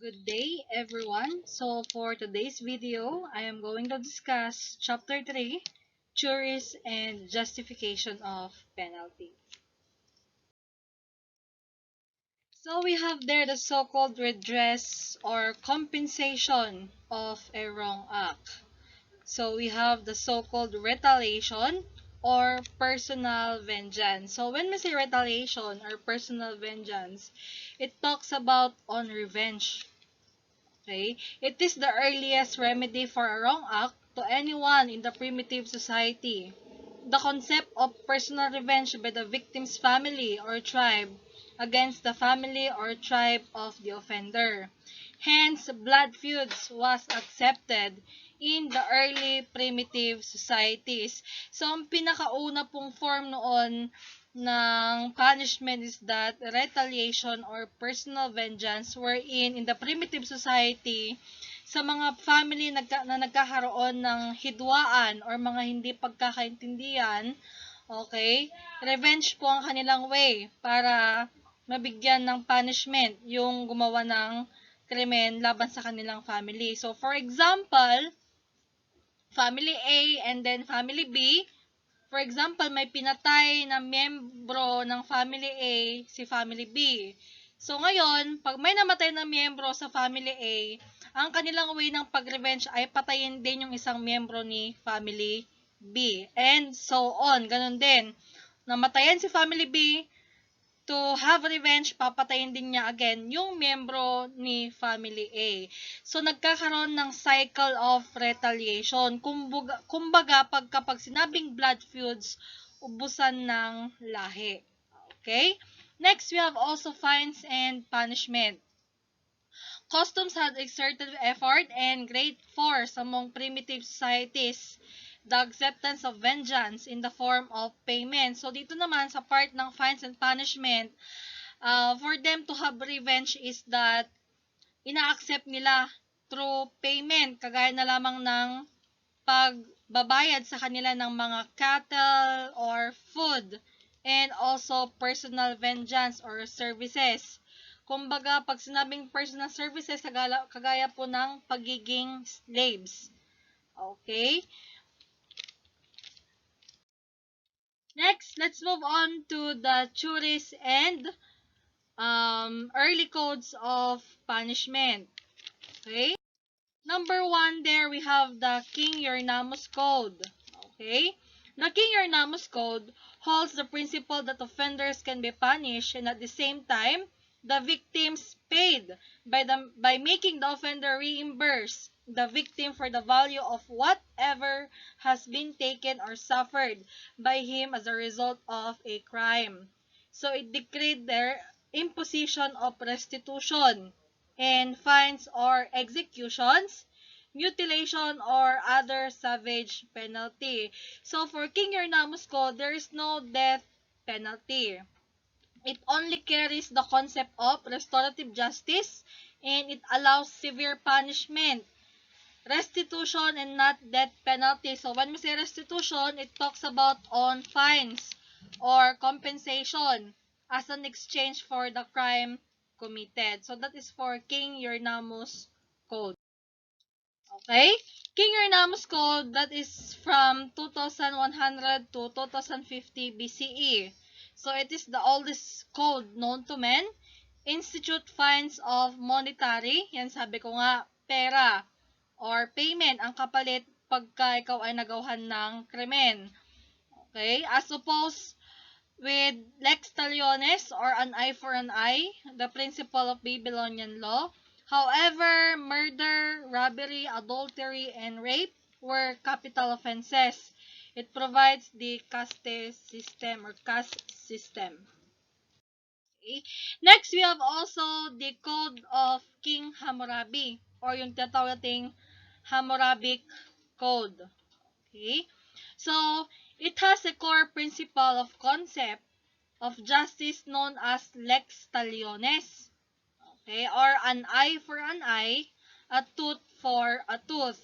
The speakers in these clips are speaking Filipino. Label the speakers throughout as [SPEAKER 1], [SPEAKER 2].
[SPEAKER 1] Good day, everyone. So, for today's video, I am going to discuss Chapter 3, Juries and Justification of Penalty. So, we have there the so-called redress or compensation of a wrong act. So, we have the so-called retaliation or personal vengeance. So, when we say retaliation or personal vengeance, it talks about on revenge. Okay? It is the earliest remedy for a wrong act to anyone in the primitive society. The concept of personal revenge by the victim's family or tribe against the family or tribe of the offender. Hence, blood feuds was accepted in the early primitive societies. So, ang pinakauna pong form noon ng punishment is that retaliation or personal vengeance wherein in the primitive society sa mga family na nagkakaroon ng hidwaan or mga hindi pagkakaintindihan, okay, revenge po ang kanilang way para mabigyan ng punishment yung gumawa ng krimen laban sa kanilang family. So, for example, family A and then family B. For example, may pinatay na miyembro ng family A, si family B. So ngayon, pag may namatay na miyembro sa family A, ang kanilang way ng pag-revenge ay patayin din yung isang miyembro ni family B. And so on. Ganun din. Namatayan si family B, to have revenge, papatayin din niya again yung miyembro ni family A. So, nagkakaroon ng cycle of retaliation. Kumbaga, kapag sinabing blood feuds, ubusan ng lahi. Okay? Next, we have also fines and punishment. Customs had exerted effort and great force among primitive societies, the acceptance of vengeance in the form of payment. So, dito naman sa part ng fines and punishment, for them to have revenge is that ina-accept nila through payment, kagaya na lamang ng pagbabayad sa kanila ng mga cattle or food, and also personal vengeance or services. Kumbaga, pag sinabing personal services, kagaya po ng pagiging slaves. Okay? Next, let's move on to the juries and early codes of punishment. Okay? Number 1, there we have the King Yornamus Code. Okay? The King Yornamus Code holds the principle that offenders can be punished and at the same time, the victims paid by making the offender reimburse the victim for the value of whatever has been taken or suffered by him as a result of a crime. So it decreed their imposition of restitution and fines or executions, mutilation, or other savage penalty. So for King Yornamus Code, there is no death penalty. It only carries the concept of restorative justice and it allows severe punishment, restitution, and not death penalty. So when we say restitution, it talks about on fines or compensation as an exchange for the crime committed. So that is for King Yornamus Code. Okay? King Yornamus Code, that is from 2100 to 2050 BCE. So it is the oldest code known to men. Institute fines of monetary, yan sabi ko nga, pera or payment ang kapalit pagka ikaw ay nagawahan ng krimen. Okay? As opposed with lex talionis or an eye for an eye, the principle of Babylonian law. However, murder, robbery, adultery, and rape were capital offenses. It provides the caste system or caste system. Okay. Next, we have also the Code of King Hammurabi or yung tinatawag nating Hammurabic Code. Okay. So, it has a core principle of concept of justice known as lex talionis. Okay, or an eye for an eye, a tooth for a tooth.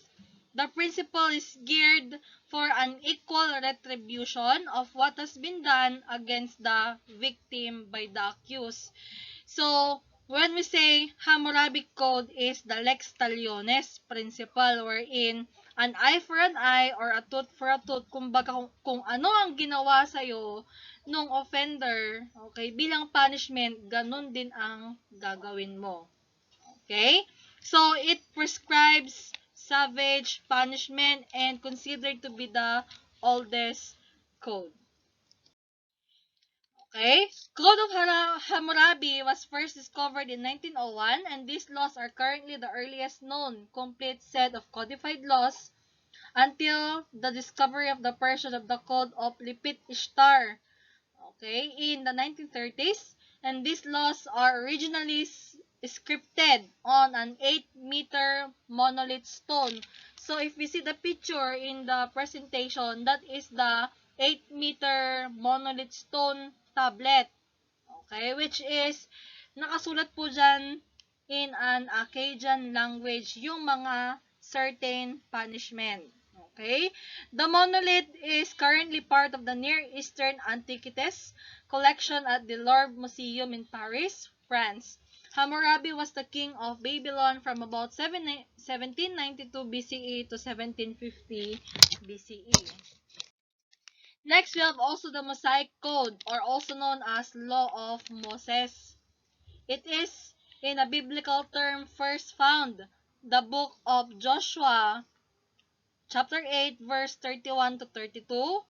[SPEAKER 1] The principle is geared for an equal retribution of what has been done against the victim by the accused. So, When we say Hammurabi Code is the lex talionis principle wherein an eye for an eye or a tooth for a tooth, kumbaga kung ano ang ginawa sa'yo nung offender, okay, bilang punishment, ganun din ang gagawin mo. Okay? So, it prescribes savage punishment and considered to be the oldest code. Okay? Code of Hammurabi was first discovered in 1901, and these laws are currently the earliest known complete set of codified laws until the discovery of the version of the Code of Lipit Ishtar, okay, in the 1930s, and these laws are originally scripted on an 8-meter monolith stone. So if we see the picture in the presentation, that is the 8-meter monolith stone tablet, okay, which is nakasulat po dyan in an Akkadian language yung mga certain punishment. Okay? The monolith is currently part of the Near Eastern Antiquities collection at the Louvre Museum in Paris, France. Hammurabi was the king of Babylon from about 1792 BCE to 1750 BCE. Next, we have also the Mosaic Code, or also known as Law of Moses. It is, in a biblical term, first found the book of Joshua, chapter 8, verse 31 to 32,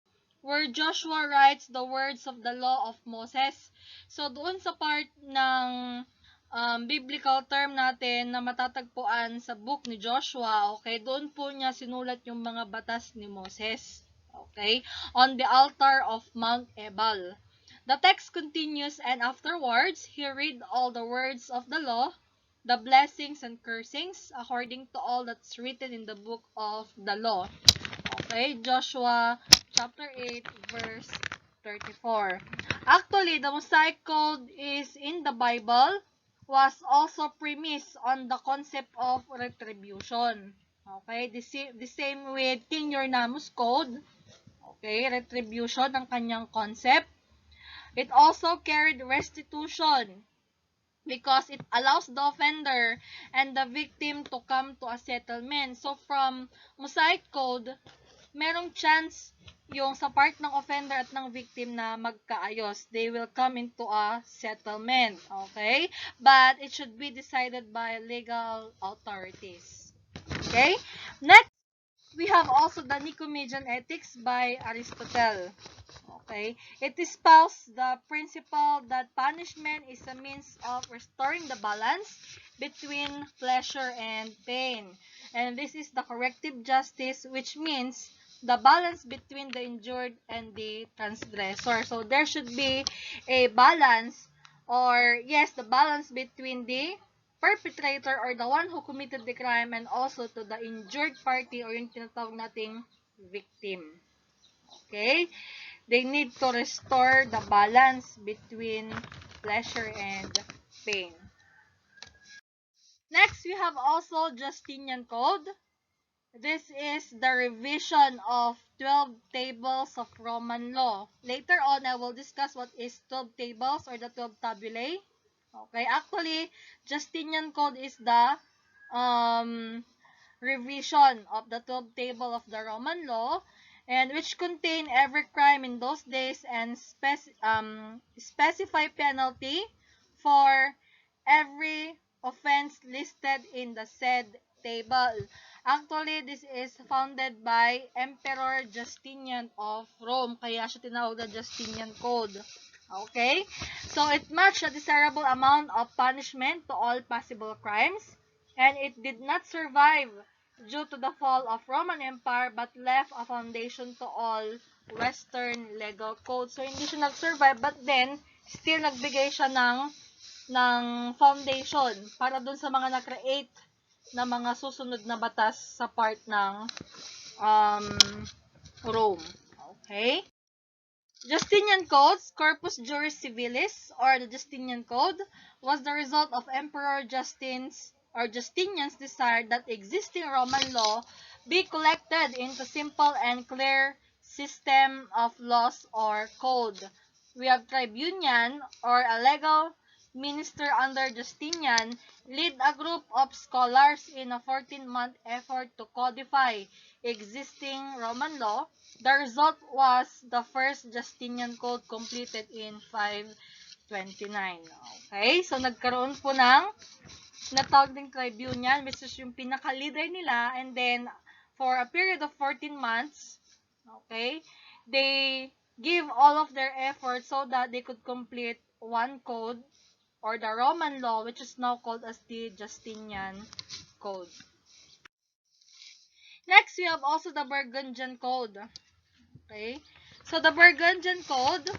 [SPEAKER 1] where Joshua writes the words of the law of Moses. So, doon sa part ng biblical term natin na matatagpuan sa book ni Joshua, okay, doon po niya sinulat yung mga batas ni Moses, okay, on the altar of Mount Ebal. The text continues, and afterwards, he read all the words of the law, the blessings and cursings, according to all that's written in the book of the law. Okay, Joshua chapter 8, verse 34. Actually, the Mosaic Code is in the Bible, was also premised on the concept of retribution. Okay, the same with King Yornamus Code. Okay, retribution ang kanyang concept. It also carried restitution because it allows the offender and the victim to come to a settlement. So, from Mosaic Code, merong chance yung sa part ng offender at ng victim na magkaayos. They will come into a settlement. Okay? But it should be decided by legal authorities. Okay? Next, we have also the Nicomachean Ethics by Aristotle. Okay? It espoused the principle that punishment is a means of restoring the balance between pleasure and pain. And this is the corrective justice, which means the balance between the injured and the transgressor. So there should be a balance, or yes, the balance between the perpetrator or the one who committed the crime and also to the injured party or yung tinatawag nating victim. Okay? They need to restore the balance between pleasure and pain. Next, we have also Justinian Code. This is the revision of 12 tables of Roman law. Later on, I will discuss what is 12 tables or the 12 tabulae. Okay, actually, Justinian Code is the revision of the 12 table of the Roman law, and which contain every crime in those days and specify penalty for every offense listed in the said table. Actually, this is founded by Emperor Justinian of Rome, kaya siya tinawag na Justinian Code. Okay? So, it matched a desirable amount of punishment to all possible crimes, and it did not survive due to the fall of Roman Empire but left a foundation to all Western legal codes. So, hindi siya nag-survive but then, still nagbigay siya ng foundation para dun sa mga na-create na mga susunod na batas sa part ng Rome. Okay? Justinian Code's Corpus Juris Civilis, or the Justinian Code, was the result of Emperor Justinian's desire that existing Roman law be collected into simple and clear system of laws or code. We have tribunian, or a legal minister under Justinian, lead a group of scholars in a 14-month effort to codify existing Roman law. The result was the first Justinian Code completed in 529. Okay, so nagkaroon po ng natawag ding tribunal, which is yung pinaka-leader nila, and then for a period of 14 months, okay, they give all of their effort so that they could complete one code or the Roman law, which is now called as the Justinian Code. Next, we have also the Burgundian Code. Okay, so the Burgundian Code,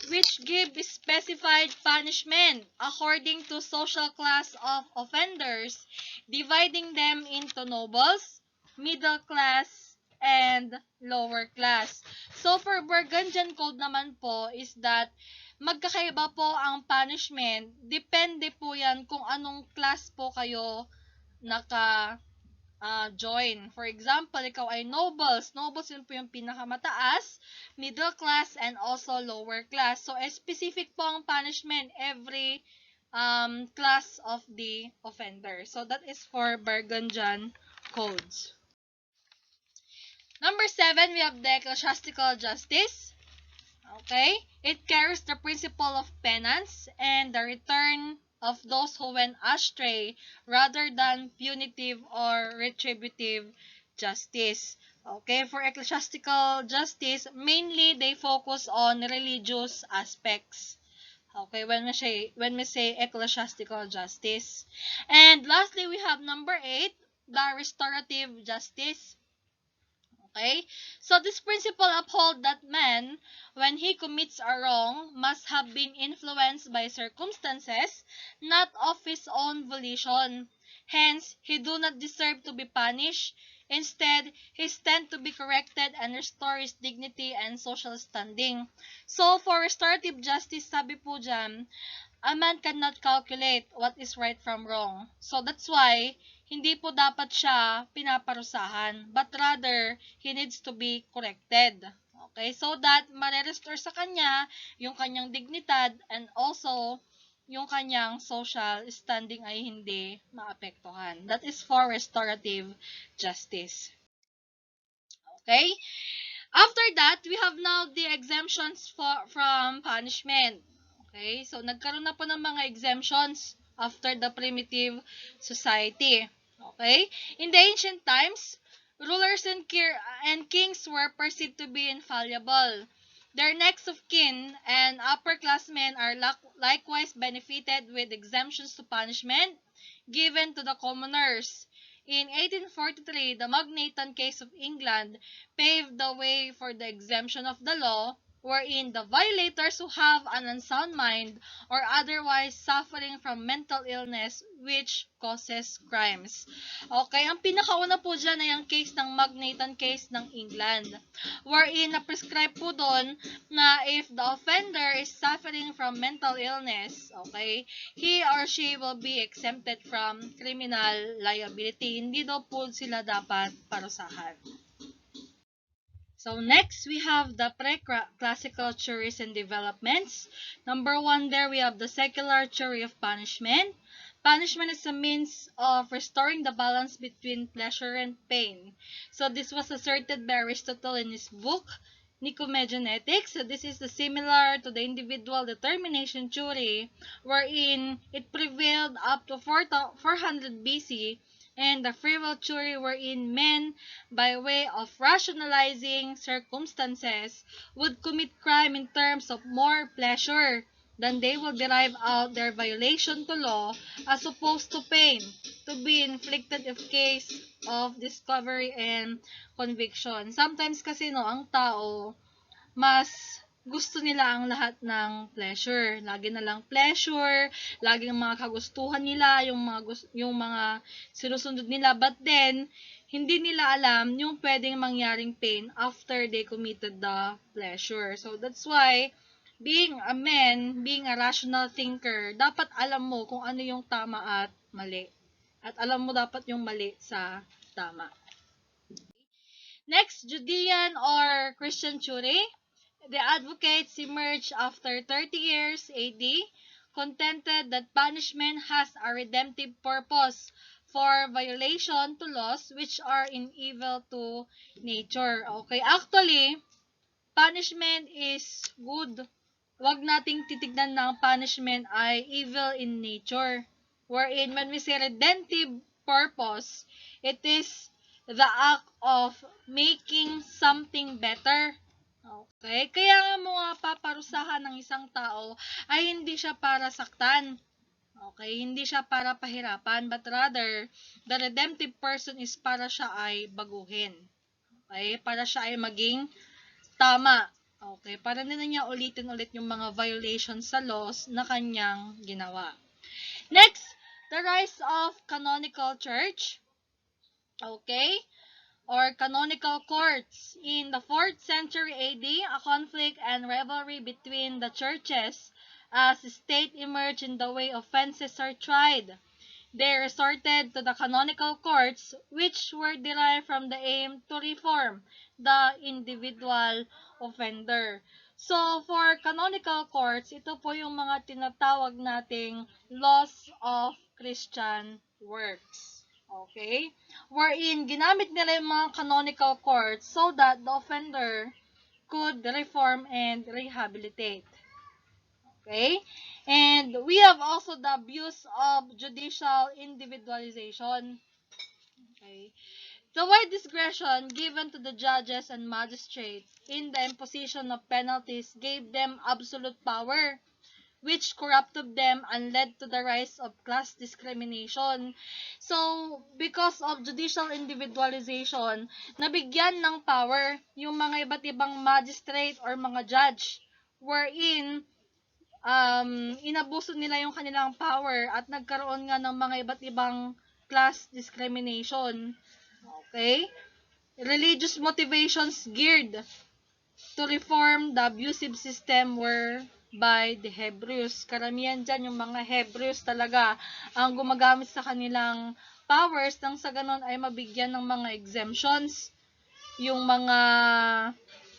[SPEAKER 1] which give specified punishment according to social class of offenders, dividing them into nobles, middle class, and lower class. So, for Burgundian Code naman po is that magkakaiba po ang punishment. Depende po yan kung anong class po kayo join. For example, ikaw ay nobles. Nobles yun po yung pinakamataas, middle class, and also lower class. So, specific po ang punishment every class of the offender. So, that is for Burgundian codes. Number 7, we have the Ecclesiastical Justice. Okay? It carries the principle of penance and the return of those who went astray rather than punitive or retributive justice. Okay, for ecclesiastical justice, mainly they focus on religious aspects. Okay, when we say ecclesiastical justice. And lastly, we have number 8, the restorative justice. Okay? So this principle uphold that man, when he commits a wrong, must have been influenced by circumstances, not of his own volition. Hence, he do not deserve to be punished. Instead, he stand to be corrected and restore his dignity and social standing. So, for restorative justice, sabi po dyan, a man cannot calculate what is right from wrong. So, that's why, hindi po dapat siya pinaparusahan, but rather, he needs to be corrected. Okay? So that, ma-restore sa kanya yung kanyang dignidad and also, yung kanyang social standing ay hindi maapektuhan. That is for restorative justice. Okay? After that, we have now the exemptions from punishment. Okay? So, nagkaroon na po ng mga exemptions after the primitive society. Okay? In the ancient times, rulers and kings were perceived to be infallible. Their next of kin and upperclassmen are likewise benefited with exemptions to punishment given to the commoners. In 1843, the Magnaten case of England paved the way for the exemption of the law, wherein the violators who have an unsound mind or otherwise suffering from mental illness which causes crimes. Okay, ang pinakauna po dyan ay ang case ng Magnaten case ng England, wherein na-prescribe po doon na if the offender is suffering from mental illness, okay, he or she will be exempted from criminal liability. Hindi daw po sila dapat parusahan. So next, we have the pre-classical theories and developments. Number 1 there, we have the secular theory of punishment. Punishment is a means of restoring the balance between pleasure and pain. So this was asserted by Aristotle in his book, Nicomegenetics. So this is similar to the individual determination theory, wherein it prevailed up to 400 BC, and the free will theory wherein men, by way of rationalizing circumstances, would commit crime in terms of more pleasure than they will derive out their violation to law as opposed to pain to be inflicted in case of discovery and conviction. Sometimes kasi ang tao, mas gusto nila ang lahat ng pleasure. Lagi na lang pleasure, lagi ng mga kagustuhan nila, yung mga sinusunod nila. But then, hindi nila alam yung pwedeng mangyaring pain after they committed the pleasure. So, that's why, being a man, being a rational thinker, dapat alam mo kung ano yung tama at mali. At alam mo dapat yung mali sa tama. Next, Judean or Christian theory. The advocates emerged after 30 years AD, contended that punishment has a redemptive purpose for violation to laws which are in evil to nature. Okay, actually, punishment is good. Huwag nating titignan na ang punishment ay evil in nature. Wherein, when we say redemptive purpose, it is the act of making something better. Okay? Kaya nga mo nga paparusahan ng isang tao ay hindi siya para saktan. Okay? Hindi siya para pahirapan, but rather, the redemptive person is para siya ay baguhin. Okay? Para siya ay maging tama. Okay, para na niya ulitin ulit yung mga violations sa laws na kanyang ginawa. Next, the rise of Canonical Church. Okay, or Canonical Courts. In the 4th century AD, a conflict and rivalry between the churches as the state emerged in the way offenses are tried. They resorted to the canonical courts, which were derived from the aim to reform the individual offender. So, for canonical courts, ito po yung mga tinatawag nating laws of Christian works. Okay? Wherein, ginamit nila yung mga canonical courts so that the offender could reform and rehabilitate. Okay? And we have also the abuse of judicial individualization. Okay? The wide discretion given to the judges and magistrates in the imposition of penalties gave them absolute power, which corrupted them and led to the rise of class discrimination. So, because of judicial individualization, nabigyan ng power yung mga iba't ibang magistrate or mga judge, wherein inabuso nila yung kanilang power at nagkaroon nga ng mga iba't ibang class discrimination. Okay? Religious motivations geared to reform the abusive system were by the Hebrews. Karamihan dyan yung mga Hebrews talaga ang gumagamit sa kanilang powers nang sa ganon ay mabigyan ng mga exemptions yung mga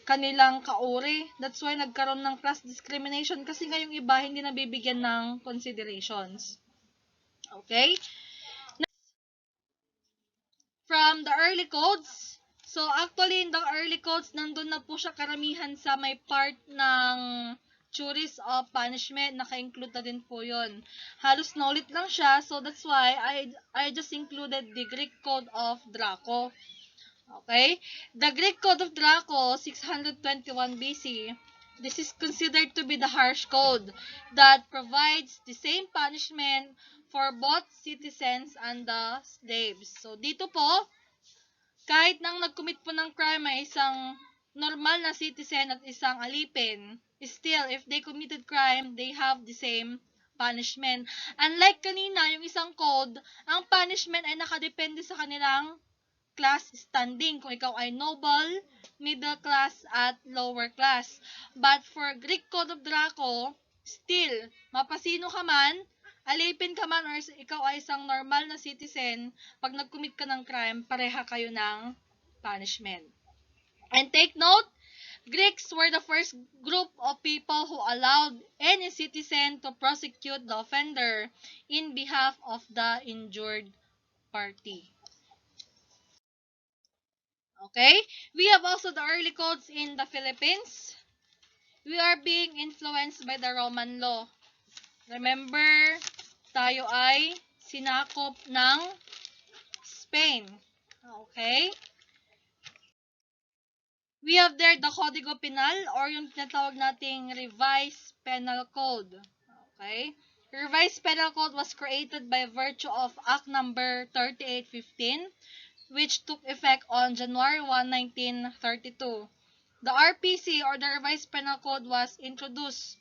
[SPEAKER 1] kanilang kauri. That's why nagkaroon ng class discrimination kasi nga yung iba hindi nabibigyan ng considerations. Okay? From the early codes, so actually in the early codes, nandun na po siya karamihan sa may part ng theories of punishment, naka-include na din po yun. Halos naulit lang siya, so that's why I just included the Greek code of Draco. Okay? The Greek Code of Draco, 621 BC, this is considered to be the harsh code that provides the same punishment for both citizens and the slaves. So, dito po, kahit nang nag-commit po ng crime ay isang normal na citizen at isang alipin, still, if they committed crime, they have the same punishment. Unlike kanina, yung isang code, ang punishment ay nakadepende sa kanilang class standing, kung ikaw ay noble, middle class, at lower class. But for Greek Code of Draco, still, mapasino ka man, alipin ka man, or ikaw ay isang normal na citizen, pag nag-commit ka ng crime, pareha kayo ng punishment. And take note, Greeks were the first group of people who allowed any citizen to prosecute the offender in behalf of the injured party. Okay? We have also the early codes in the Philippines. We are being influenced by the Roman law. Remember, tayo ay sinakop ng Spain. Okay? We have there the Código Penal or yung tinatawag nating Revised Penal Code. Okay? Revised Penal Code was created by virtue of Act number 3815, which took effect on January 1, 1932. The RPC or the Revised Penal Code was introduced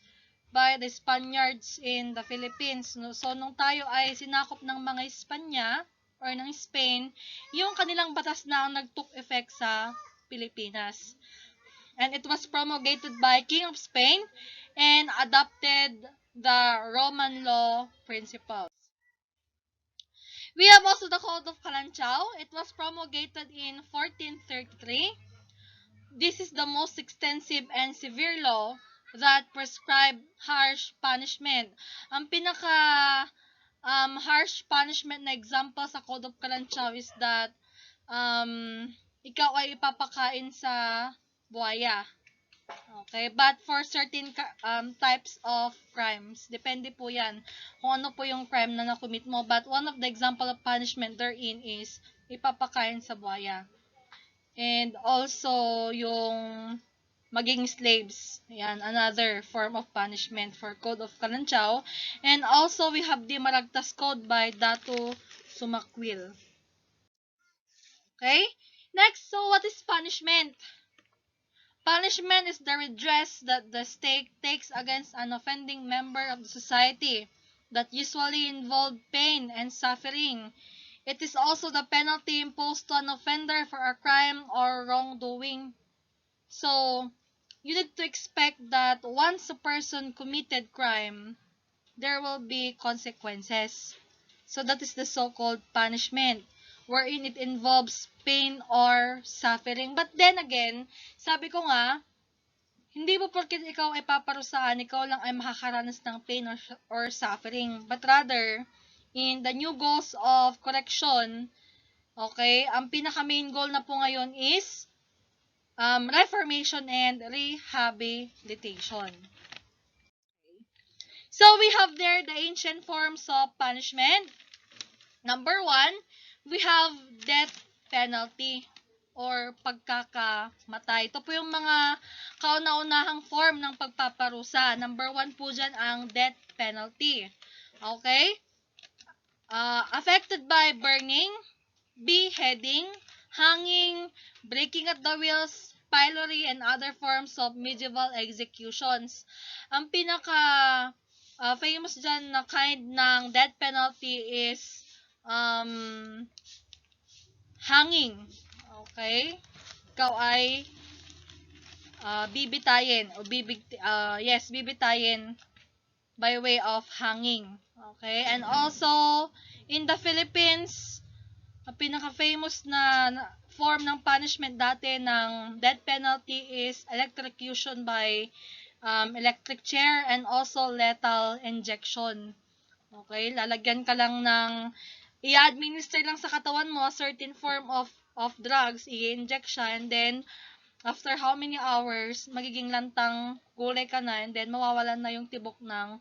[SPEAKER 1] by the Spaniards in the Philippines. So, nung tayo ay sinakop ng mga Espanya or ng Spain, yung kanilang batas na ang nag-took effect sa Pilipinas. And it was promulgated by King of Spain and adopted the Roman law principles. We have also the Code of Kalanchao. It was promulgated in 1433. This is the most extensive and severe law that prescribe harsh punishment. Ang pinaka harsh punishment na example sa Code of Kalanchaw is that ikaw ay ipapakain sa buhaya. Okay, but for certain types of crimes, depende po yan kung ano po yung crime na nakumit mo. But one of the example of punishment therein is ipapakain sa buhaya. And also, yung maging slaves. Yan, another form of punishment for Code of Kalanchaw. And also, we have the Maragtas Code by Datu Sumakwil. Okay? Next, so what is punishment? Punishment is the redress that the state takes against an offending member of the society that usually involve pain and suffering. It is also the penalty imposed to an offender for a crime or wrongdoing. So, you need to expect that once a person committed crime, there will be consequences. So, that is the so-called punishment, wherein it involves pain or suffering. But then again, sabi ko nga, hindi mo porket ikaw ay paparusaan, ikaw lang ay makakaranas ng pain or suffering. But rather, in the new goals of correction, okay, ang pinaka-main goal na po ngayon is Reformation and Rehabilitation. So, we have there the ancient forms of punishment. Number 1, we have death penalty or pagkakamatay. Ito po yung mga kauna-unahang form ng pagpaparusa. Number 1 po dyan ang death penalty. Okay? Affected by burning, beheading, hanging, breaking at the wheels, pillory, and other forms of medieval executions. Ang pinaka famous dyan na kind ng death penalty is hanging. Okay? Ikaw ay bibitayin o bibitayin by way of hanging. Okay? And also, in the Philippines, ang pinaka-famous na form ng punishment dati ng death penalty is electrocution by electric chair and also lethal injection. Okay? Lalagyan ka lang ng i-administer lang sa katawan mo a certain form of drugs, i-inject siya, and then after how many hours, magiging lantang gulay ka na, and then mawawalan na yung tibok ng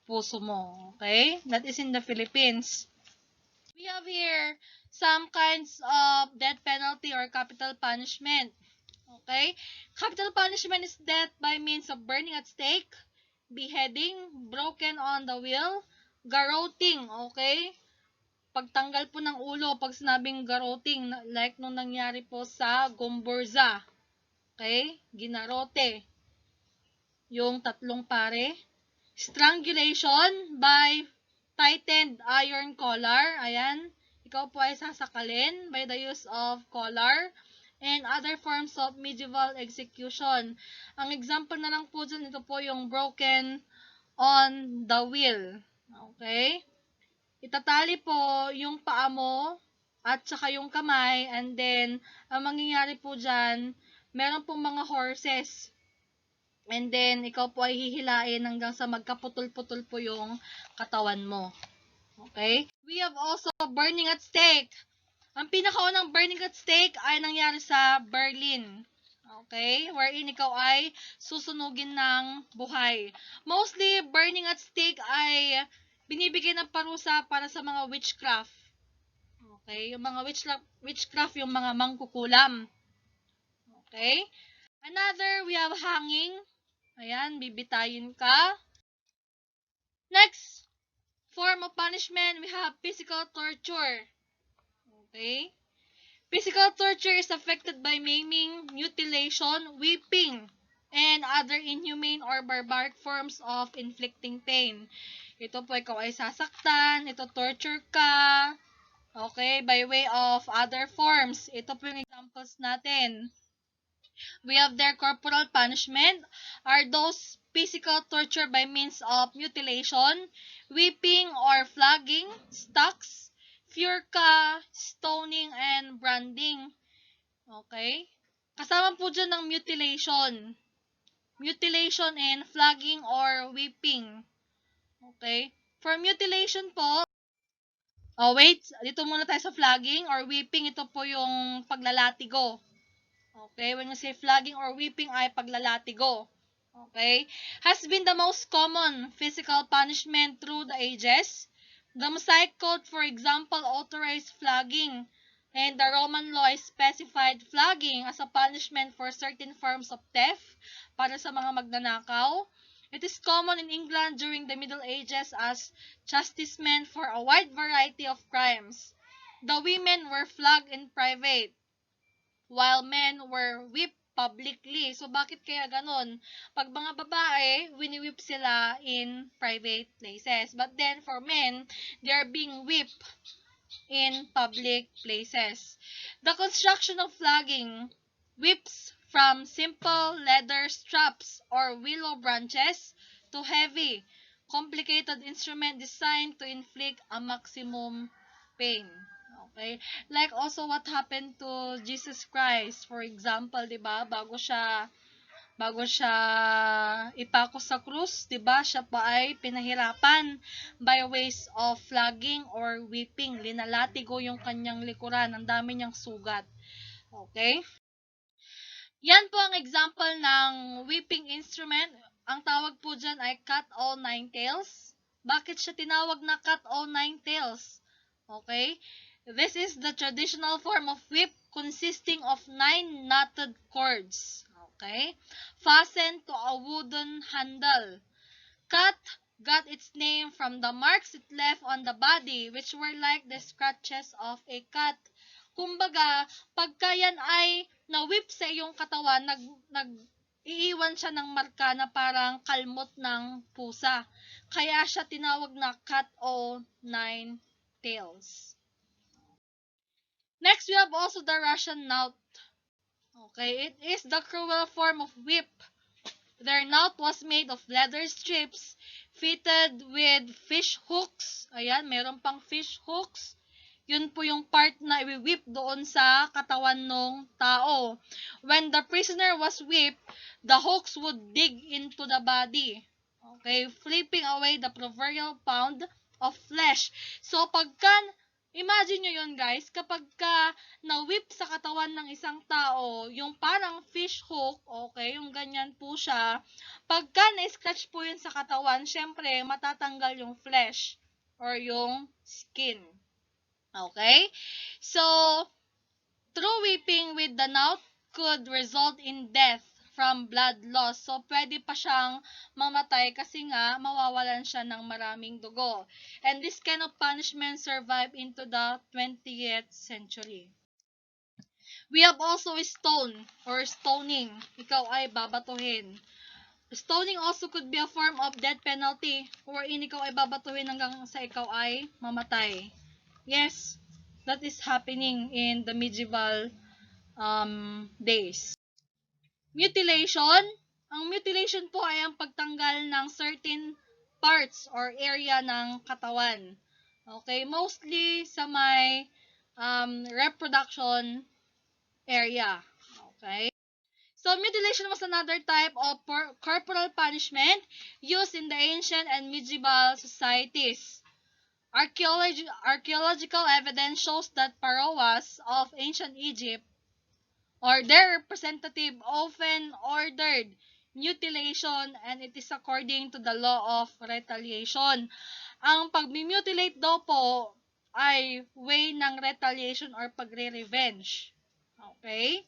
[SPEAKER 1] puso mo. Okay? That is in the Philippines. We have here some kinds of death penalty or capital punishment. Okay? Capital punishment is death by means of burning at stake, beheading, broken on the wheel, garroting. Okay? Pagtanggal po ng ulo, pag sinabing garroting, like nung nangyari po sa Gomburza. Okay? Ginarote. Yung 3 pare. Strangulation by tightened iron collar. Ayan. Ikaw po ay sasakalin by the use of collar and other forms of medieval execution. Ang example na lang po dyan, ito po yung broken on the wheel. Okay? Itatali po yung paa mo at saka yung kamay, and then ang mangyayari po dyan, meron pong mga horses. And then, ikaw po ay hihilain hanggang sa magkaputol-putol po yung katawan mo. Okay? We have also burning at stake. Ang pinakaunang burning at stake ay nangyari sa Berlin. Okay? Wherein ikaw ay susunugin ng buhay. Mostly, burning at stake ay binibigyan ng parusa para sa mga witchcraft. Okay? Yung mga witchcraft, yung mga mangkukulam. Okay? Another, we have hanging. Ayan, bibitayin ka. Next form of punishment, we have physical torture. Okay? Physical torture is affected by maiming, mutilation, whipping, and other inhumane or barbaric forms of inflicting pain. Ito po, ikaw ay sasaktan, ito torture ka, okay, by way of other forms. Ito po yung examples natin. We have their corporal punishment are those physical torture by means of mutilation, whipping or flogging, stocks, furka, stoning, and branding. Okay? Kasama po dyan ng mutilation. mutilation and flogging or whipping. Okay? For mutilation po, wait, dito muna tayo sa flogging or whipping, ito po yung paglalatigo. Okay, when you say flogging or whipping ay paglalatigo. Okay, has been the most common physical punishment through the ages. The Mosaic Code, for example, authorized flogging, and the Roman law specified flogging as a punishment for certain forms of theft para sa mga magnanakaw. It is common in England during the Middle Ages as chastisement for a wide variety of crimes. The women were flogged in private, while men were whipped publicly. So, bakit kaya ganon? Pag mga babae, wini-whip sila in private places. But then, for men, they are being whipped in public places. The construction of flogging, whips from simple leather straps or willow branches to heavy, complicated instrument designed to inflict a maximum pain. Okay? Like also what happened to Jesus Christ, for example, 'di ba? Bago siya ipako sa krus, 'di ba? Siya pa ay pinahirapan by ways of flogging or whipping. Linalatigo yung kanyang likuran, ang dami niyang sugat. Okay? Yan po ang example ng whipping instrument. Ang tawag po dyan ay cut all nine tails. Bakit siya tinawag na cut all nine tails? Okay? This is the traditional form of whip consisting of 9 knotted cords. Okay? Fastened to a wooden handle. Cut got its name from the marks it left on the body, which were like the scratches of a cat. Kumbaga, pagka yan ay na-whip sa iyong katawan, iiwan siya ng marka na parang kalmot ng pusa. Kaya siya tinawag na cat o nine tails. Next, we have also the Russian knout. Okay, it is the cruel form of whip. Their knout was made of leather strips fitted with fish hooks. Ayan, meron pang fish hooks. Yun po yung part na i-whip doon sa katawan ng tao. When the prisoner was whipped, the hooks would dig into the body. Okay, flipping away the proverbial pound of flesh. So, imagine nyo yun guys, kapag na-whip sa katawan ng isang tao, yung parang fish hook, okay, yung ganyan po siya, pagka na-scratch po yun sa katawan, syempre, matatanggal yung flesh or yung skin. Okay? So, true whipping with the knout could result in death from blood loss. So, pwede pa siyang mamatay kasi nga mawawalan siya ng maraming dugo. And this kind of punishment survived into the 20th century. We have also stone or stoning. Ikaw ay babatuhin. Stoning also could be a form of death penalty wherein ikaw ay babatuhin hanggang sa ikaw ay mamatay. Yes, that is happening in the medieval days. Mutilation. Ang mutilation po ay ang pagtanggal ng certain parts or area ng katawan. Okay, mostly sa may reproduction area. Okay. So, mutilation was another type of corporal punishment used in the ancient and medieval societies. Archaeological evidence shows that parowas of ancient Egypt or their representative often ordered mutilation, and it is according to the law of retaliation. Ang pag-mutilate daw po ay way ng retaliation or pagre-revenge. Okay?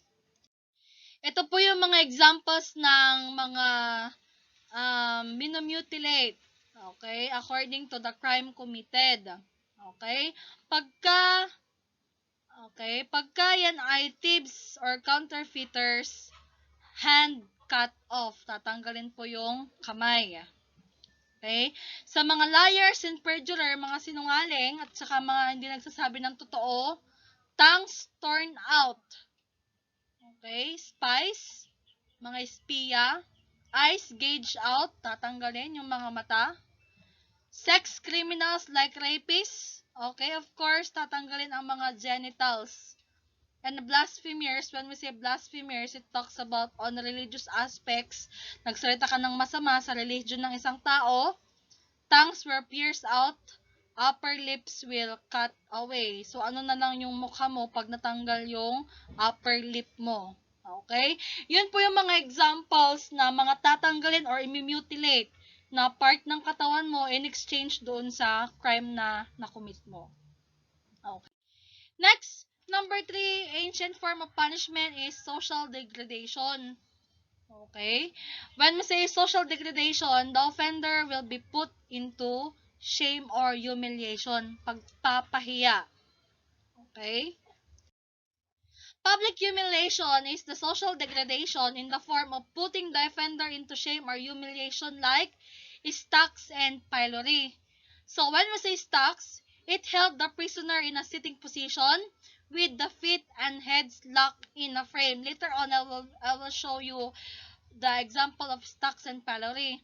[SPEAKER 1] Ito po yung mga examples ng mga minomutilate. Okay? According to the crime committed. Okay? Pagka yan ay thieves or counterfeiters, hand cut off. Tatanggalin po yung kamay. Okay? Sa mga liars and perjurer, mga sinungaling, at saka mga hindi nagsasabi ng totoo, tongues torn out. Okay? Spies, mga espiya, eyes gauge out, tatanggalin yung mga mata. Sex criminals like rapists, okay, of course, tatanggalin ang mga genitals. And the blasphemers, when we say blasphemers, it talks about on religious aspects. Nagsalita ka ng masama sa religion ng isang tao, tongues were pierced out, upper lips will cut away. So, ano na lang yung mukha mo pag natanggal yung upper lip mo. Okay? Yun po yung mga examples na mga tatanggalin or i-mutilate na part ng katawan mo in exchange doon sa crime na nakumit mo. Okay. Next, number 3, ancient form of punishment is social degradation. Okay? When we say social degradation, the offender will be put into shame or humiliation. Pagpapahiya. Okay? Public humiliation is the social degradation in the form of putting the offender into shame or humiliation like stocks and pillory. So when we say stocks, it held the prisoner in a sitting position with the feet and heads locked in a frame. Later on, I will show you the example of stocks and pillory.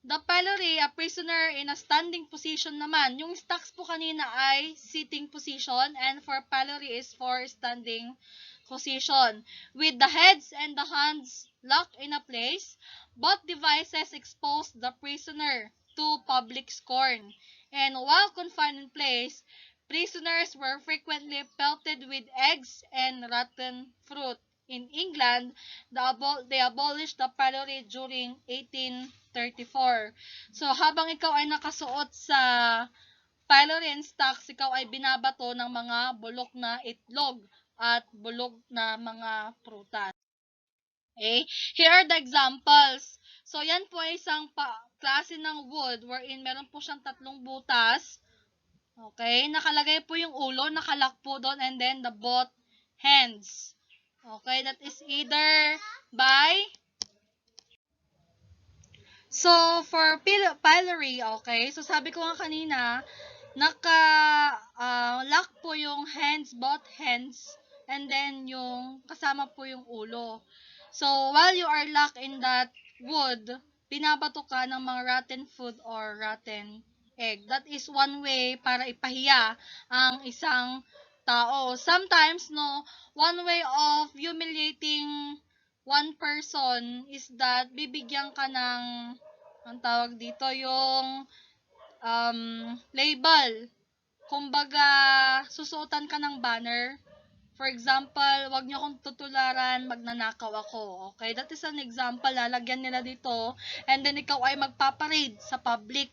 [SPEAKER 1] The pillory, a prisoner in a standing position naman. Yung stocks po kanina ay sitting position and for pillory is for standing position. With the heads and the hands locked in a place, both devices exposed the prisoner to public scorn. And while confined in place, prisoners were frequently pelted with eggs and rotten fruit. In England, they abolished the pillory during 1834. So, habang ikaw ay nakasuot sa pillory and stocks, ikaw ay binabato ng mga bulok na itlog at bulok na mga prutas. Okay? Here are the examples. So, yan po ay isang klase ng wood wherein meron po siyang tatlong butas. Okay? Nakalagay po yung ulo, nakalock po doon, and then the both hands. Okay? That is either by... So, for pillory, okay? So, sabi ko nga kanina, lock po yung hands, both hands, and then yung kasama po yung ulo. So, while you are locked in that wood, binabato ka ng mga rotten food or rotten egg. That is one way para ipahiya ang isang tao. Sometimes, no, one way of humiliating one person is that bibigyan ka ng, ang tawag dito, yung label. Kumbaga, susuotan ka ng banner. For example, wag niyo akong tutularan, magnanakaw ako. Okay? That is an example. Lalagyan nila dito. And then, ikaw ay magpaparade sa public.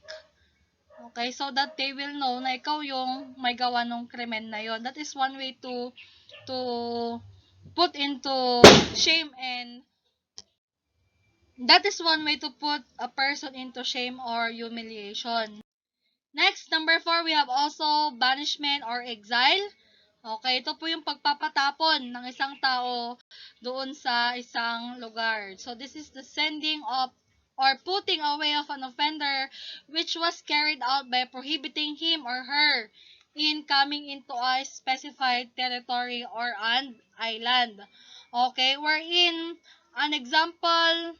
[SPEAKER 1] Okay? So that they will know na ikaw yung may gawa ng krimen na yon. That is one way to put into shame and that is one way to put a person into shame or humiliation. Next, number 4, we have also banishment or exile. Okay, ito po yung pagpapatapon ng isang tao doon sa isang lugar. So, this is the sending of or putting away of an offender which was carried out by prohibiting him or her in coming into a specified territory or an island. Okay, wherein an example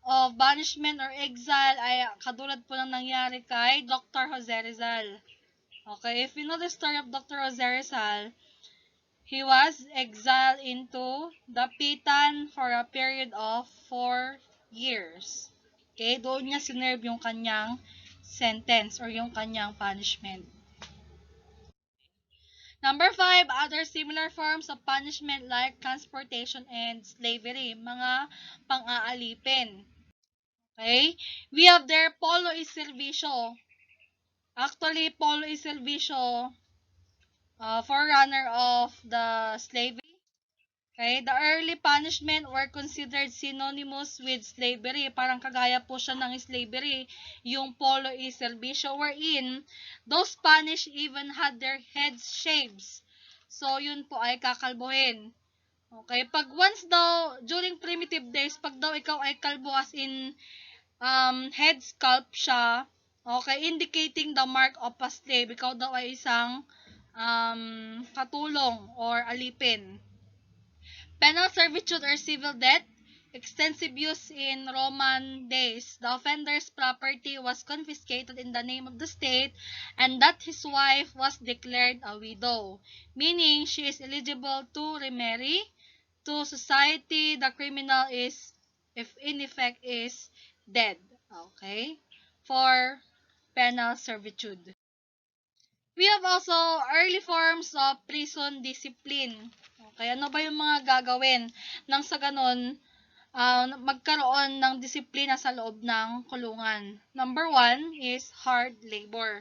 [SPEAKER 1] of banishment or exile ay katulad po ng nangyari kay Dr. Jose Rizal. Okay, if you know the story of Dr. Jose Rizal, he was exiled into Dapitan for a period of 4 years. Okay, doon niya sinerve yung kanyang sentence or yung kanyang punishment. Number 5, other similar forms of punishment like transportation and slavery, mga pang-aalipin. Okay? We have there polo y servisyo. Actually, polo y servisyo, forerunner of the slavery. Okay? The early punishment were considered synonymous with slavery. Parang kagaya po siya ng slavery, yung polo y servisyo, wherein those punished even had their heads shaved. So, yun po ay kakalbuhin. Okay? Pag once daw, during primitive days, pag daw ikaw ay kalbo as in head scalp siya, okay, indicating the mark of a slave. Ikaw daw ay isang katulong or alipin. Penal servitude or civil death extensive use in Roman days. The offender's property was confiscated in the name of the state, and that his wife was declared a widow, meaning she is eligible to remarry. To society, the criminal is, if in effect, is dead. Okay? For penal servitude. We have also early forms of prison discipline. Okay, ano ba yung mga gagawin nang sa ganun magkaroon ng disiplina sa loob ng kulungan? Number 1 is hard labor.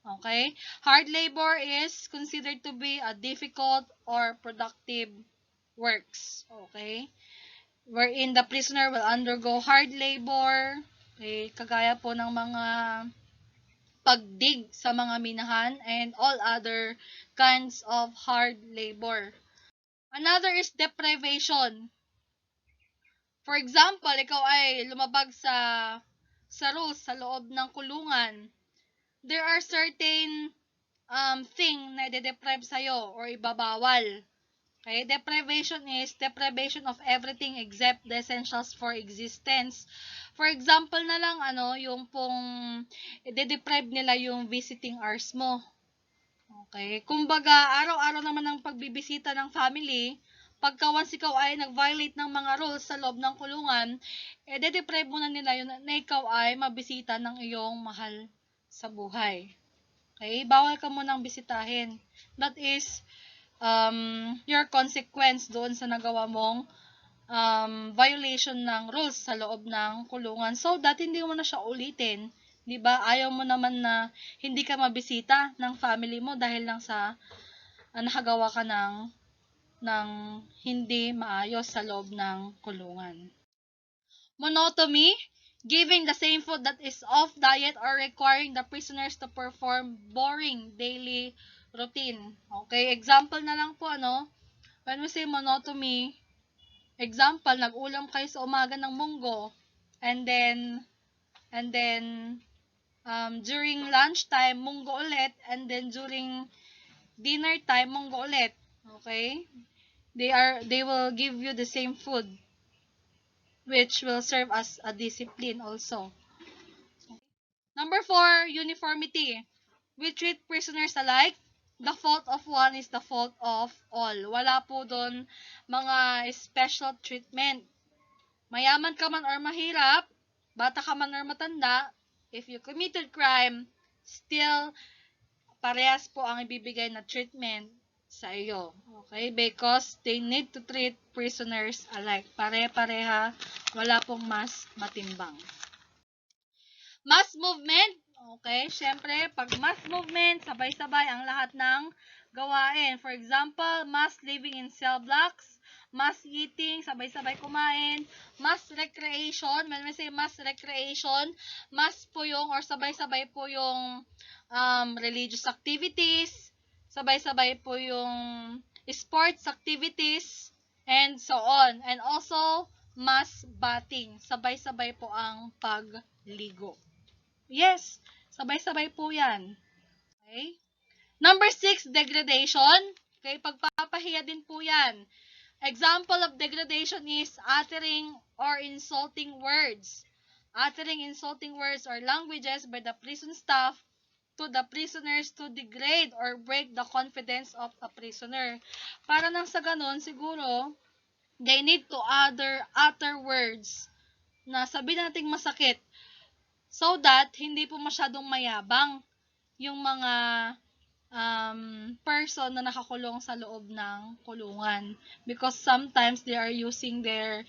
[SPEAKER 1] Okay? Hard labor is considered to be a difficult or productive works. Okay? Wherein the prisoner will undergo hard labor. Okay? Kagaya po ng mga pagdig sa mga minahan and all other kinds of hard labor. Another is deprivation. For example, ikaw ay lumabag sa rules sa loob ng kulungan. There are certain thing na i-deprive sa'yo or ibabawal. Okay? Deprivation is deprivation of everything except the essentials for existence. For example na lang, yung pong i-deprive nila yung visiting hours mo. Okay? Kumbaga, araw-araw naman ang pagbibisita ng family, pagka once ikaw ay nag-violate ng mga rules sa loob ng kulungan, de-deprive mo na nila yun na ikaw ay mabisita ng iyong mahal sa buhay. Okay? Bawal ka munang bisitahin. That is your consequence doon sa nagawa mong violation ng rules sa loob ng kulungan so that hindi mo na siya ulitin. 'Di ba? Ayaw mo naman na hindi ka mabisita ng family mo dahil lang sa nakagawa ka ng hindi maayos sa loob ng kulungan. Monotony, giving the same food that is off diet or requiring the prisoners to perform boring daily routine. Okay, example na lang po when we say monotony, example, nag-ulam kayo sa umaga ng munggo and then during lunchtime munggo ulit and then during dinner time munggo ulit. Okay? They will give you the same food which will serve as a discipline also. Number 4, uniformity. We treat prisoners alike. The fault of one is the fault of all. Wala po doon mga special treatment. Mayaman ka man or mahirap, bata ka man or matanda, if you committed crime, still parehas po ang ibibigay na treatment sa iyo. Okay? Because they need to treat prisoners alike. Pare-pareha, wala pong mas matimbang. Mass movement. Okay? Siyempre, pag mass movement, sabay-sabay ang lahat ng gawain. For example, mass living in cell blocks, mass eating, sabay-sabay kumain, mass recreation. When we say mass recreation, mass po yung or sabay-sabay po yung religious activities, sabay-sabay po yung sports activities, and so on. And also, mass bathing. Sabay-sabay po ang pagligo. Yes, sabay-sabay po yan. Okay? Number 6, degradation. Okay, pagpapahiya din po yan. Example of degradation is uttering or insulting words. Uttering insulting words or languages by the prison staff to the prisoners to degrade or break the confidence of a prisoner. Para nang sa ganon, siguro, they need to utter words na sabihin nating masakit so that hindi po masyadong mayabang yung mga person na nakakulong sa loob ng kulungan. Because sometimes they are using their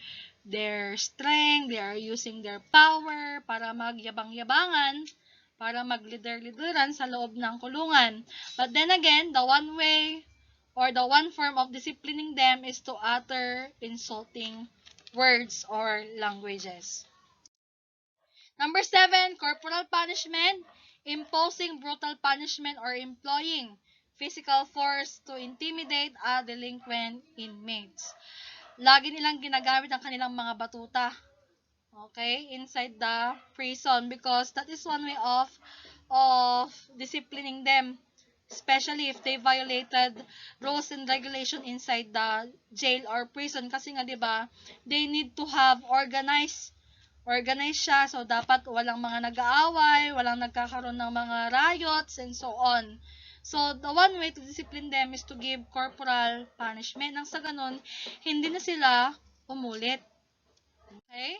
[SPEAKER 1] strength, they are using their power para magyabang-yabangan, para maglider-lideran sa loob ng kulungan. But then again, the one way or the one form of disciplining them is to utter insulting words or languages. Number 7, corporal punishment, imposing brutal punishment or employing physical force to intimidate a delinquent inmates. Lagi nilang ginagamit ang kanilang mga batuta, okay, inside the prison because that is one way of disciplining them especially if they violated rules and regulation inside the jail or prison. Kasi nga, di ba, they need to have organized siya. So, dapat walang mga nag-aaway, walang nagkakaroon ng mga riots, and so on. So, the one way to discipline them is to give corporal punishment. Nang sa ganun, hindi na sila umulit. Okay?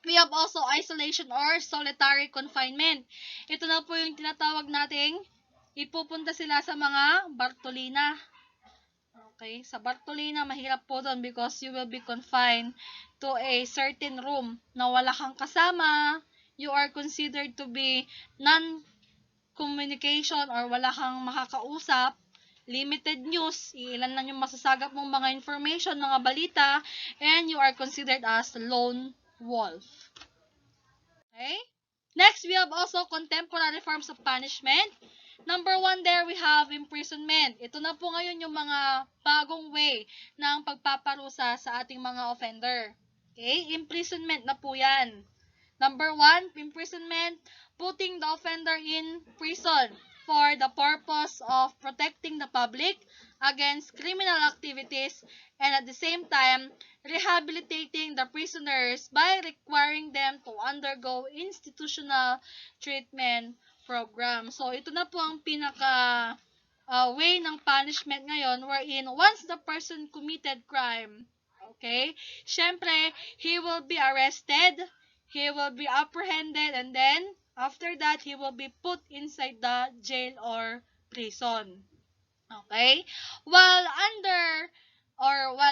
[SPEAKER 1] We have also isolation or solitary confinement. Ito na po yung tinatawag nating ipupunta sila sa mga Bartolina. Okay? Sa Bartolina, mahirap po doon because you will be confined to a certain room na wala kang kasama. You are considered to be non-communication or wala kang makakausap. Limited news, ilan lang yung masasagap mong mga information, mga balita, and you are considered as lone wolf. Okay? Next, we have also contemporary forms of punishment. Number 1 there, we have imprisonment. Ito na po ngayon yung mga bagong way ng pagpaparusa sa ating mga offender. Okay? Imprisonment na po yan. Number 1, imprisonment, putting the offender in prison for the purpose of protecting the public against criminal activities and at the same time, rehabilitating the prisoners by requiring them to undergo institutional treatment program. So, ito na po ang pinaka way ng punishment ngayon wherein once the person committed crime, okay, syempre, he will be arrested, he will be apprehended, and then, after that, he will be put inside the jail or prison. Okay? While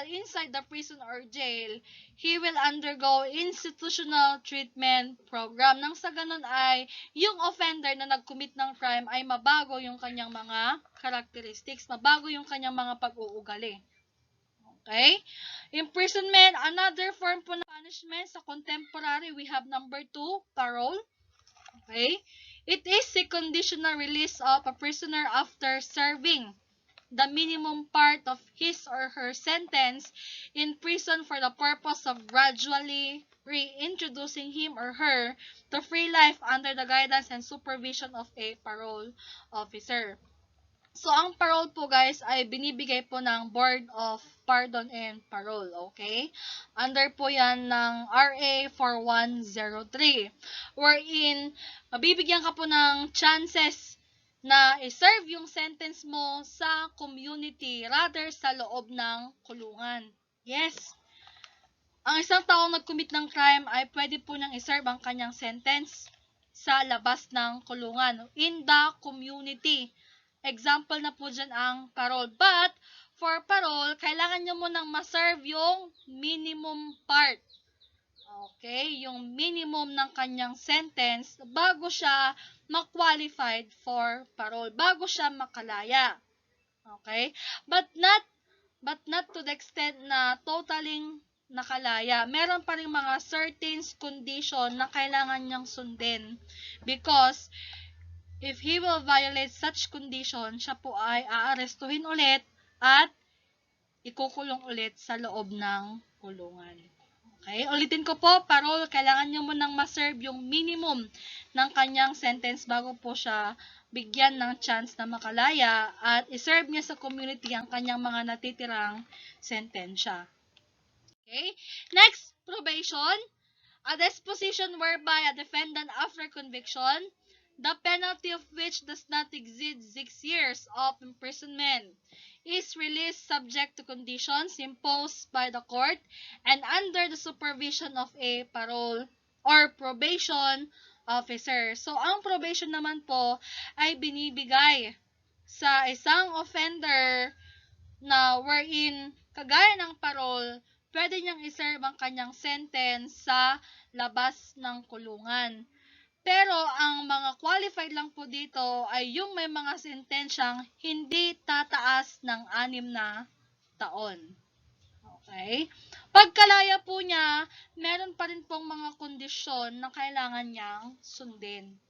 [SPEAKER 1] inside the prison or jail, he will undergo institutional treatment program. Nang sa ganun ay, yung offender na nag-commit ng crime ay mabago yung kanyang mga characteristics, mabago yung kanyang mga pag-uugali. Okay? Imprisonment, another form po ng punishment sa contemporary, we have number 2, parole. Okay? It is a conditional release of a prisoner after serving the minimum part of his or her sentence in prison for the purpose of gradually reintroducing him or her to free life under the guidance and supervision of a parole officer. So, ang parole po guys ay binibigay po ng Board of Pardon and Parole, okay? Under po yan ng RA 4103, wherein mabibigyan ka po ng chances na i-serve yung sentence mo sa community rather sa loob ng kulungan. Yes, ang isang taong nag-commit ng crime ay pwede po niyang i-serve ang kanyang sentence sa labas ng kulungan, in the community. Example na po dyan ang parole. But, for parole, kailangan nyo munang ma-serve yung minimum part. Okay? Yung minimum ng kanyang sentence bago siya ma-qualified for parole, bago siya makalaya. Okay? But not to the extent na totaling nakalaya. Meron pa rin mga certain condition na kailangan niyang sundin. Because, if he will violate such condition, siya po ay aarestuhin ulit at ikukulong ulit sa loob ng kulungan. Okay? Ulitin ko po, parole, kailangan nyo munang ma-serve yung minimum ng kanyang sentence bago po siya bigyan ng chance na makalaya at iserve niya sa community ang kanyang mga natitirang sentensya. Okay? Next, probation. A disposition whereby a defendant after conviction, the penalty of which does not exceed 6 years of imprisonment, is released subject to conditions imposed by the court and under the supervision of a parole or probation officer. So, ang probation naman po ay binibigay sa isang offender na wherein, kagaya ng parole, pwede niyang iserve ang kanyang sentence sa labas ng kulungan. Pero, ang mga qualified lang po dito ay yung may mga sentensyang hindi tataas ng 6 na taon. Okay? Pagkalaya po niya, meron pa rin pong mga kondisyon na kailangan niyang sundin.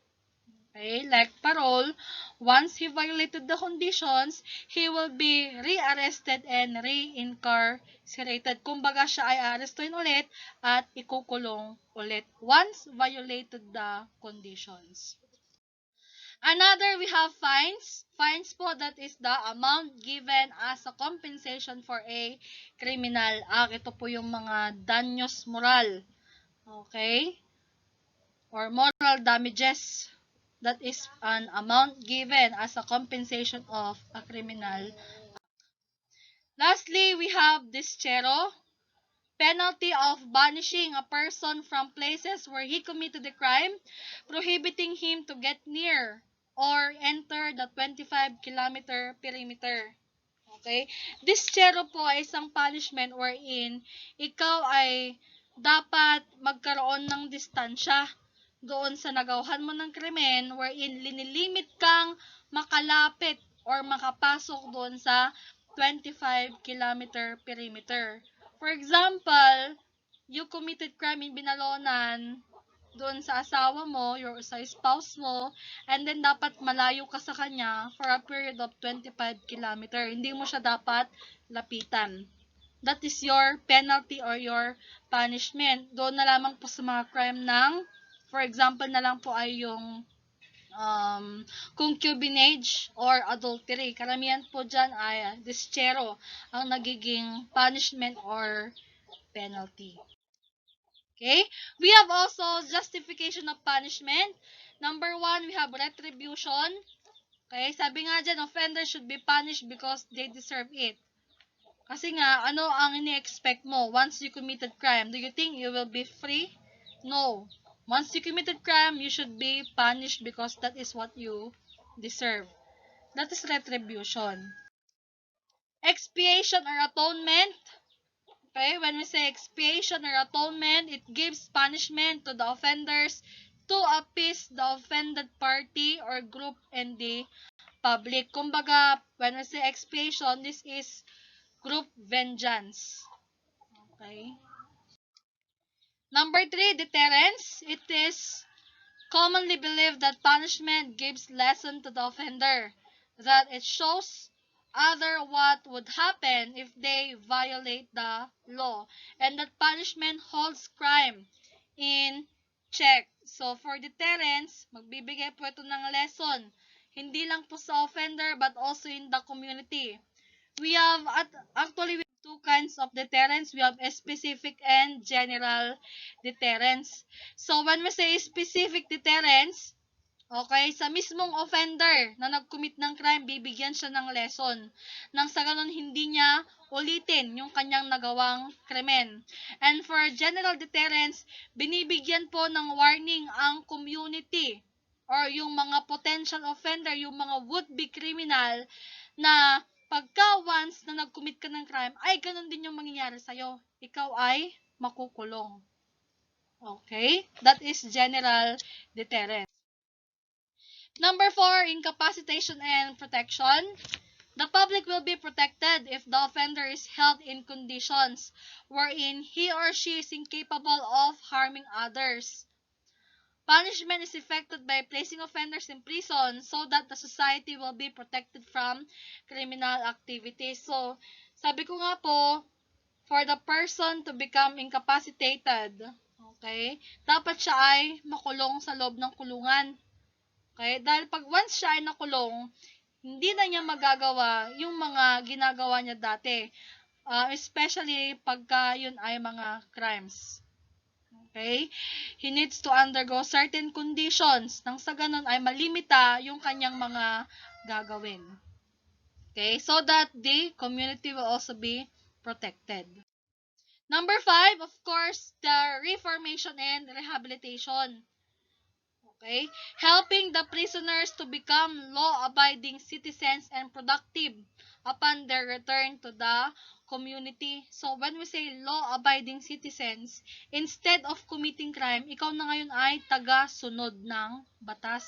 [SPEAKER 1] Okay? Like parole, once he violated the conditions, he will be re-arrested and re-incarcerated. Kumbaga siya ay arestuhin ulit at ikukulong ulit once violated the conditions. Another, we have fines. Fines po, that is the amount given as a compensation for a criminal act. Ito po yung mga danyos moral. Okay? Or moral damages. That is an amount given as a compensation of a criminal. Lastly, we have dischero. Penalty of banishing a person from places where he committed the crime, prohibiting him to get near or enter the 25-kilometer perimeter. Okay? Dischero po ay isang punishment wherein ikaw ay dapat magkaroon ng distansya doon sa nagawahan mo ng krimen wherein linilimit kang makalapit or makapasok doon sa 25-kilometer perimeter. For example, you committed crime in Binalonan doon sa asawa mo, sa spouse mo, and then dapat malayo ka sa kanya for a period of 25 kilometer. Hindi mo siya dapat lapitan. That is your penalty or your punishment. Doon na lamang po sa mga crime ng, for example na lang po ay yung concubinage or adultery. Karamihan po dyan ay dischero ang nagiging punishment or penalty. Okay? We have also justification of punishment. Number 1, we have retribution. Okay? Sabi nga dyan, offenders should be punished because they deserve it. Kasi nga, ano ang ini-expect mo once you committed crime? Do you think you will be free? No. Once you committed crime, you should be punished because that is what you deserve. That is retribution. Expiation or atonement. Okay, when we say expiation or atonement, it gives punishment to the offenders to appease the offended party or group and the public. Kumbaga, when we say expiation, this is group vengeance. Okay. Number 3, deterrence. It is commonly believed that punishment gives lesson to the offender, that it shows other what would happen if they violate the law, and that punishment holds crime in check. So, for deterrence, magbibigay po ito ng lesson, hindi lang po sa offender but also in the community. We have, actually, we have two kinds of deterrence. We have a specific and general deterrence. So, when we say specific deterrence, okay, sa mismong offender na nag-commit ng crime, bibigyan siya ng lesson. Nang sa ganun, hindi niya ulitin yung kanyang nagawang krimen. And for general deterrence, binibigyan po ng warning ang community or yung mga potential offender, yung mga would-be criminal na pagka once na nag-commit ka ng crime, ay ganun din yung mangyayari sa'yo. Ikaw ay makukulong. Okay? That is general deterrence. Number 4, incapacitation and protection. The public will be protected if the offender is held in conditions wherein he or she is incapable of harming others. Punishment is effected by placing offenders in prison so that the society will be protected from criminal activities. So, sabi ko nga po, for the person to become incapacitated, okay, dapat siya ay makulong sa loob ng kulungan. Okay? Dahil pag once siya ay nakulong, hindi na niya magagawa yung mga ginagawa niya dati. Especially pagka yun ay mga crimes. Okay? He needs to undergo certain conditions nang sa ganun ay malimita yung kanyang mga gagawin. Okay? So that the community will also be protected. Number 5, of course, the Reformation and Rehabilitation. Okay? Helping the prisoners to become law-abiding citizens and productive upon their return to the community. So, when we say law-abiding citizens, instead of committing crime, ikaw na ngayon ay taga-sunod ng batas.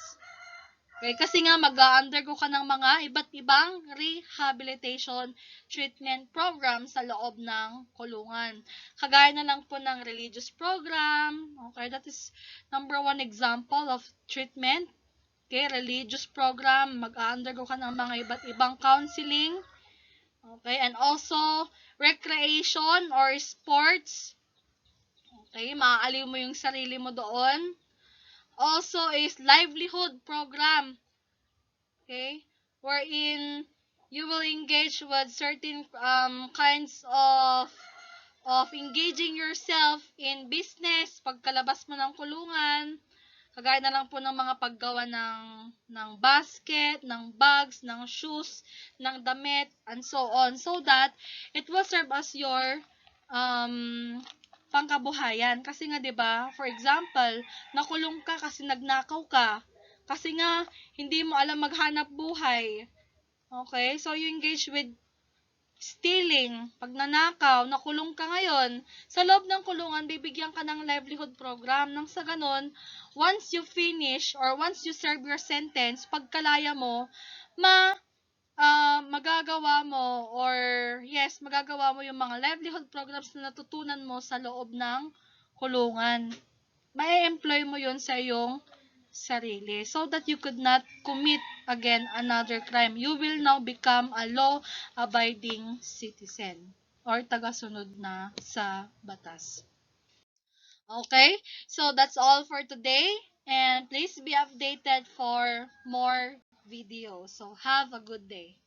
[SPEAKER 1] Okay? Kasi nga, mag-undergo ka ng mga iba't ibang rehabilitation treatment program sa loob ng kulungan. Kagaya na lang po ng religious program. Okay, that is number 1 example of treatment. Okay, religious program, mag-undergo ka ng mga iba't ibang counseling. Okay, and also recreation or sports. Okay, maaaliw mo yung sarili mo doon. Also is livelihood program. Okay? Wherein you will engage with certain kinds of engaging yourself in business pagkalabas mo ng kulungan, kagaya na lang po ng mga paggawa ng basket, ng bags, ng shoes, ng damit, and so on, so that it will serve as your um, pangkabuhayan. Kasi nga 'di ba, for example, nakulong ka kasi nagnakaw ka, kasi nga hindi mo alam maghanap buhay. Okay? So you engage with stealing, pagnanakaw, nakulong ka ngayon, sa loob ng kulungan, bibigyan ka ng livelihood program. Nang sa ganon, once you finish or once you serve your sentence, pagkalaya mo, magagawa mo or yes, magagawa mo yung mga livelihood programs na natutunan mo sa loob ng kulungan. Mai-employ mo yun sa iyong sarili so that you could not commit again another crime. You will now become a law-abiding citizen or tagasunod na sa batas. Okay? So that's all for today, and please be updated for more videos. So have a good day.